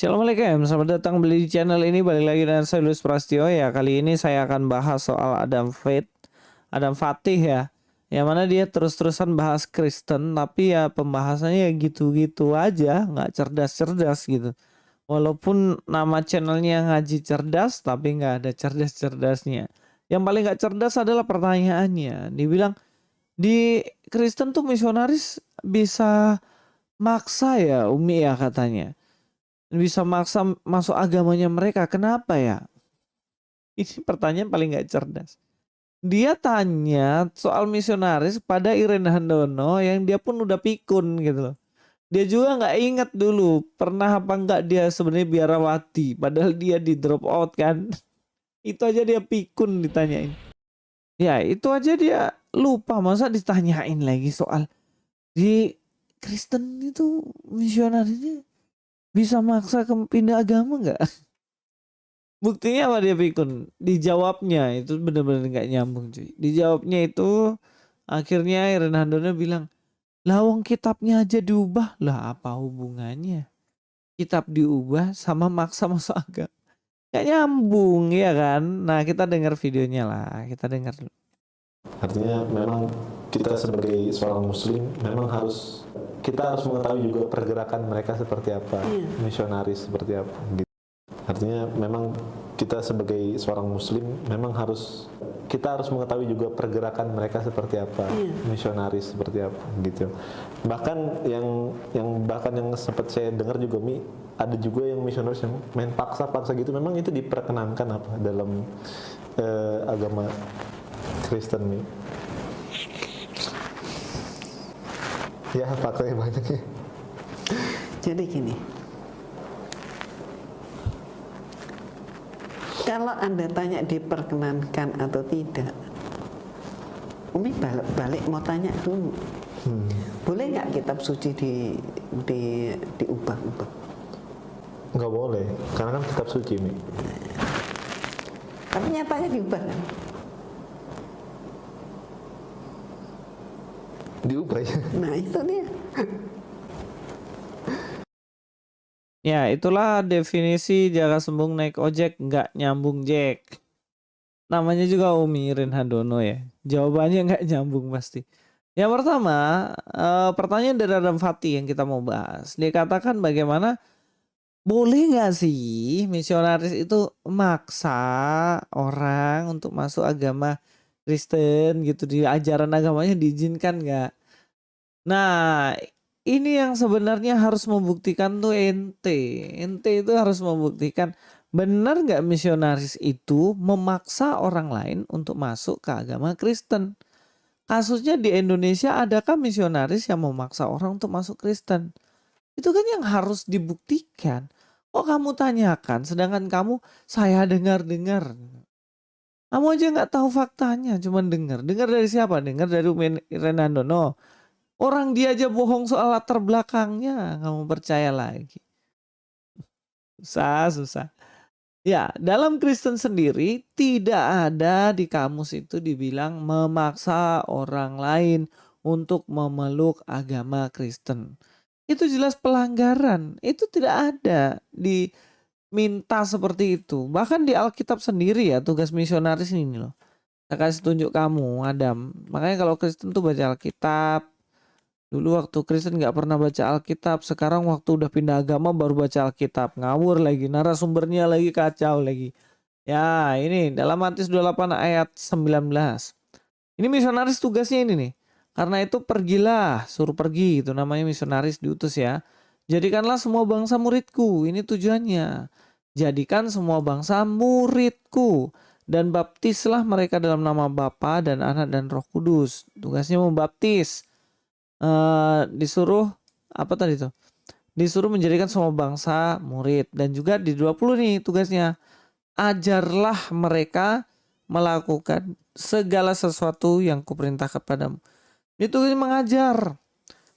Assalamualaikum, selamat datang kembali di channel ini. Balik lagi dengan saya Luis Prastio ya. Kali ini saya akan bahas soal Adam Fatih ya. Yang mana dia terus-terusan bahas Kristen, tapi ya pembahasannya ya gitu-gitu aja, nggak cerdas-cerdas gitu. Walaupun nama channelnya ngaji cerdas, tapi nggak ada cerdas-cerdasnya. Yang paling nggak cerdas adalah pertanyaannya. Dibilang di Kristen tuh misionaris bisa maksa ya, Umi ya katanya. Bisa maksa masuk agamanya mereka. Kenapa ya? Ini pertanyaan paling nggak cerdas. Dia tanya soal misionaris pada Irene Handono yang dia pun udah pikun gitu loh. Dia juga nggak inget dulu pernah apa nggak dia sebenarnya biarawati. Padahal dia di drop out kan. Itu aja dia pikun ditanyain. Ya itu aja dia lupa. Masa ditanyain lagi soal di Kristen itu misionarisnya bisa maksa ke pindah agama nggak? Buktinya apa dia pikun? Dijawabnya itu benar-benar nggak nyambung cuy. Dijawabnya itu akhirnya Irene Handono bilang, lah wong kitabnya aja diubah. Lah apa hubungannya? Kitab diubah sama maksa masuk agama. Gak nyambung ya kan? Nah kita dengar videonya lah. Kita dengar dulu. Artinya memang kita sebagai seorang muslim memang kita harus mengetahui juga pergerakan mereka seperti apa, misionaris seperti apa gitu. Artinya memang kita sebagai seorang muslim memang kita harus mengetahui juga pergerakan mereka seperti apa, misionaris seperti apa gitu. Bahkan yang sempat saya dengar juga ada juga yang misionaris yang main paksa-paksa gitu. Memang itu diperkenankan apa dalam agama Kristen nih? Ya faktanya banyak ya. Jadi gini, kalau Anda tanya diperkenankan atau tidak, Umi balik mau tanya dulu. Boleh nggak kitab suci diubah-ubah? Nggak boleh, karena kan kitab suci nih. Tapi nyatanya diubah kan? Diubah ya. Nah itu dia. Ya itulah definisi Jaka Sembung naik ojek nggak nyambung Jack. Namanya juga Umi Irene Handono ya. Jawabannya nggak nyambung pasti. Yang pertama, pertanyaan dari Adam Fatih yang kita mau bahas. Dia katakan bagaimana boleh nggak sih misionaris itu maksa orang untuk masuk agama Kristen gitu, di ajaran agamanya diizinkan nggak? Nah, ini yang sebenarnya harus membuktikan tuh ente itu harus membuktikan benar nggak misionaris itu memaksa orang lain untuk masuk ke agama Kristen. Kasusnya di Indonesia, adakah misionaris yang memaksa orang untuk masuk Kristen? Itu kan yang harus dibuktikan. Kok kamu tanyakan sedangkan saya dengar-dengar. Kamu aja nggak tahu faktanya, cuman dengar. Dengar dari siapa? Dengar dari Irene Handono. Orang dia aja bohong soal latar belakangnya, kamu percaya lagi. Susah. Ya, dalam Kristen sendiri tidak ada di kamus itu dibilang memaksa orang lain untuk memeluk agama Kristen. Itu jelas pelanggaran. Itu tidak ada diminta seperti itu. Bahkan di Alkitab sendiri ya, tugas misionaris ini loh. Saya kasih tunjuk kamu, Adam. Makanya kalau Kristen tuh baca Alkitab. Dulu waktu Kristen nggak pernah baca Alkitab, sekarang waktu udah pindah agama baru baca Alkitab. Ngawur lagi, narasumbernya lagi kacau lagi. Ya ini dalam Matius 28 ayat 19. Ini misionaris tugasnya ini nih. Karena itu pergilah, suruh pergi, itu namanya misionaris diutus ya. Jadikanlah semua bangsa muridku, ini tujuannya. Jadikan semua bangsa muridku. Dan baptislah mereka dalam nama Bapa dan Anak dan Roh Kudus. Tugasnya membaptis. Disuruh apa tadi tuh? Disuruh menjadikan semua bangsa murid. Dan juga di 20 nih tugasnya. Ajarlah mereka melakukan segala sesuatu yang kuperintahkan padamu. Itu mengajar.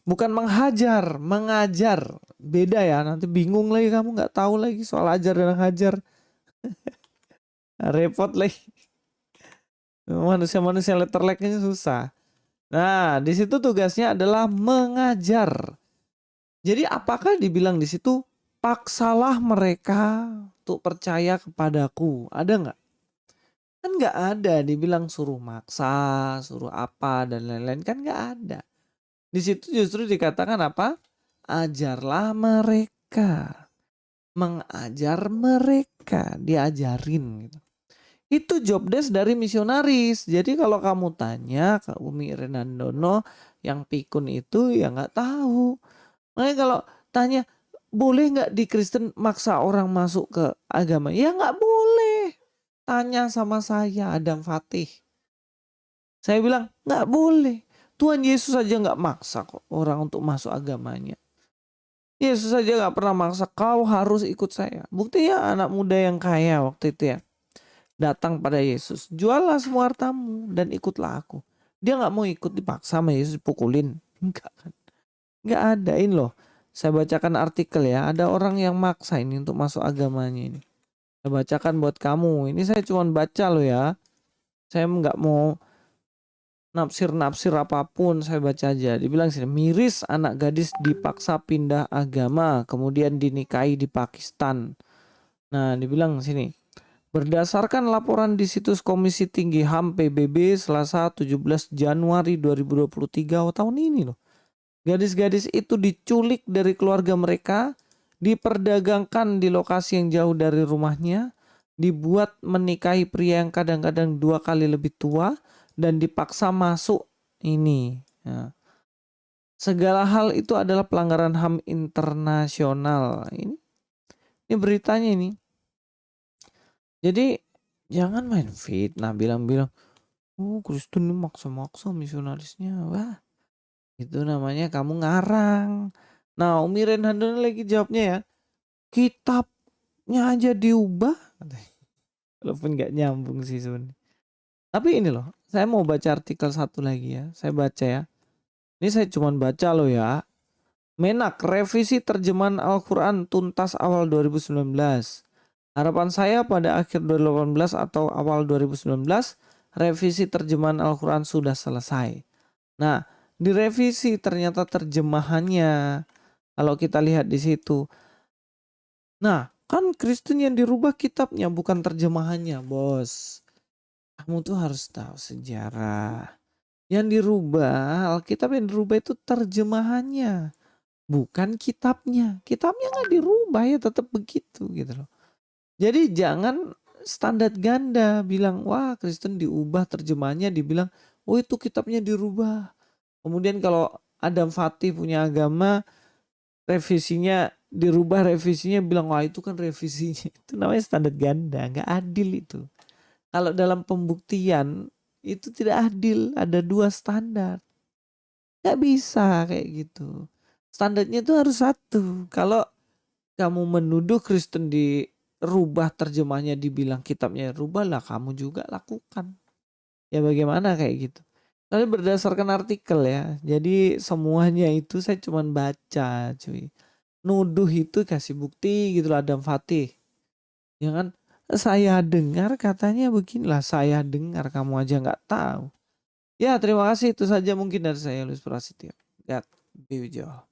Bukan menghajar, mengajar. Beda ya, nanti bingung lagi kamu, nggak tahu lagi soal ajar dan ngajar. Repot lagi. Manusia-manusia letterleknya susah. Nah, di situ tugasnya adalah mengajar. Jadi apakah dibilang di situ paksalah mereka untuk percaya kepadaku. Ada nggak? Kan nggak ada. Dibilang suruh maksa, suruh apa dan lain-lain, kan nggak ada. Di situ justru dikatakan apa? Ajarlah mereka, mengajar mereka, diajarin gitu. Itu job desk dari misionaris. Jadi kalau kamu tanya ke Umi Renandono yang pikun itu, ya nggak tahu. Makanya kalau tanya boleh nggak di Kristen maksa orang masuk ke agama? Ya nggak boleh. Tanya sama saya, Adam Fatih. Saya bilang nggak boleh. Tuhan Yesus saja nggak maksa kok orang untuk masuk agamanya. Yesus saja nggak pernah maksa kau harus ikut saya. Buktinya anak muda yang kaya waktu itu ya datang pada Yesus, juallah semua hartamu dan ikutlah aku. Dia nggak mau ikut, dipaksa sama Yesus, pukulin. Enggak kan? Nggak adain loh. Saya bacakan artikel ya, ada orang yang maksa ini untuk masuk agamanya ini. Saya bacakan buat kamu. Ini saya cuma baca loh ya. Saya nggak mau nafsir-nafsir apapun, saya baca aja. Dibilang sini, miris anak gadis dipaksa pindah agama, kemudian dinikahi di Pakistan. Nah, dibilang sini, berdasarkan laporan di situs Komisi Tinggi HAM PBB Selasa 17 Januari 2023, tahun ini loh. Gadis-gadis itu diculik dari keluarga mereka, diperdagangkan di lokasi yang jauh dari rumahnya, dibuat menikahi pria yang kadang-kadang 2 kali lebih tua, dan dipaksa masuk ini. Ya. Segala hal itu adalah pelanggaran HAM internasional. Ini beritanya ini. Jadi jangan main fitnah bilang-bilang, oh Kristen ini maksa-maksa misionarisnya. Wah, itu namanya kamu ngarang. Nah, Umi Renhandon lagi jawabnya ya, kitabnya aja diubah. Walaupun nggak nyambung sih sebenarnya. Tapi ini loh, saya mau baca artikel satu lagi ya. Saya baca ya. Ini saya cuma baca loh ya. Menak, revisi terjemahan Al-Quran tuntas awal 2019. Harapan saya pada akhir 2018 atau awal 2019, revisi terjemahan Al-Quran sudah selesai. Nah, direvisi ternyata terjemahannya. Kalau kita lihat di situ. Nah, kan Kristen yang dirubah kitabnya, bukan terjemahannya, bos. Kamu tuh harus tahu sejarah. Yang dirubah, Alkitab yang dirubah itu terjemahannya, bukan kitabnya. Kitabnya nggak dirubah ya, tetap begitu gitu loh. Jadi jangan standar ganda bilang, wah Kristen diubah terjemahannya, dibilang, oh itu kitabnya dirubah. Kemudian kalau Adam Fatih punya agama, revisinya dirubah, revisinya bilang, wah itu kan revisinya. Itu namanya standar ganda, nggak adil itu. Kalau dalam pembuktian itu tidak adil, ada 2 standar. Gak bisa kayak gitu. Standarnya itu harus satu. Kalau kamu menuduh Kristen dirubah terjemahnya, dibilang kitabnya rubah, lah kamu juga lakukan. Ya bagaimana kayak gitu. Tapi berdasarkan artikel ya. Jadi semuanya itu saya cuma baca cuy. Nuduh itu kasih bukti gitu lah Adam Fatih. Jangan saya dengar katanya beginilah, saya dengar kamu aja nggak tahu. Ya terima kasih, itu saja mungkin dari saya Luis Prasetyo. God be with you all.